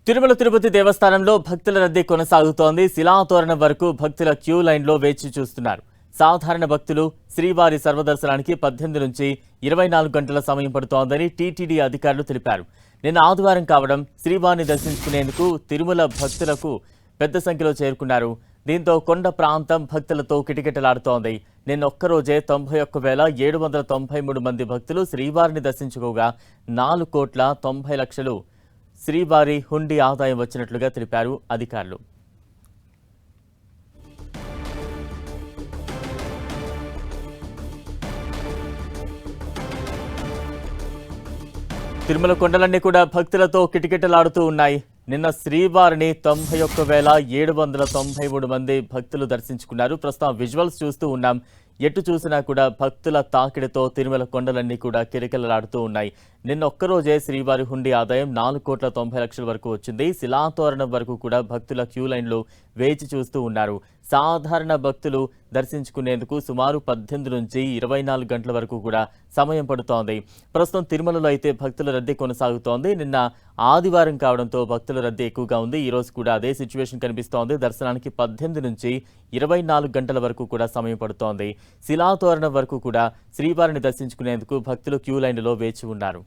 తిరుమల తిరుపతి దేవస్థానంలో భక్తుల రద్దీ కొనసాగుతోంది. శిలాతోరణం వరకు భక్తుల క్యూ లైన్లో వేచి చూస్తున్నారు. సాధారణ భక్తులు శ్రీవారి సర్వదర్శనానికి 18 నుంచి 24 గంటల సమయం పడుతోందని టీటీడీ అధికారులు తెలిపారు. నిన్న ఆదివారం కావడం శ్రీవారిని దర్శించుకునేందుకు తిరుమల భక్తులకు పెద్ద సంఖ్యలో చేరుకున్నారు. దీంతో కొండ ప్రాంతం భక్తులతో కిటకిటలాడుతోంది. నిన్నొక్కరోజే 91,793 మంది భక్తులు శ్రీవారిని దర్శించుకోగా 4,90,00,000 శ్రీవారి హుండీ ఆదాయం వచ్చినట్లుగా తెలిపారు అధికారులు. తిరుమల కొండలన్నీ కూడా భక్తులతో కిటకిటలాడుతూ ఉన్నాయి. నిన్న శ్రీవారిని 91,793 మంది భక్తులు దర్శించుకున్నారు. ప్రస్తుతం విజువల్స్ చూస్తూ ఉన్నాం. ఎటు చూసినా కూడా భక్తుల తాకిడితో తిరుమల కొండలన్నీ కూడా కిరకిలలాడుతూ ఉన్నాయి. నిన్న ఒక్కరోజే శ్రీవారి హుండీ ఆదాయం 4,90,00,000 వరకు వచ్చింది. శిలాతోరణం వరకు కూడా భక్తుల క్యూ లైన్లో వేచి చూస్తూ ఉన్నారు. సాధారణ భక్తులు దర్శించుకునేందుకు సుమారు 18 నుంచి 24 గంటల వరకు కూడా సమయం పడుతోంది. ప్రస్తుతం తిరుమలలో అయితే భక్తుల రద్దీ కొనసాగుతోంది. నిన్న ఆదివారం కావడంతో భక్తుల రద్దీ ఎక్కువగా ఉంది. ఈ రోజు కూడా అదే సిచ్యువేషన్ కనిపిస్తోంది. దర్శనానికి 18 నుంచి 24 గంటల వరకు కూడా సమయం పడుతోంది. శిలాతోరణం వరకు కూడా శ్రీవారిని దర్శించుకునేందుకు భక్తులు క్యూ లైన్లో వేచి ఉన్నారు.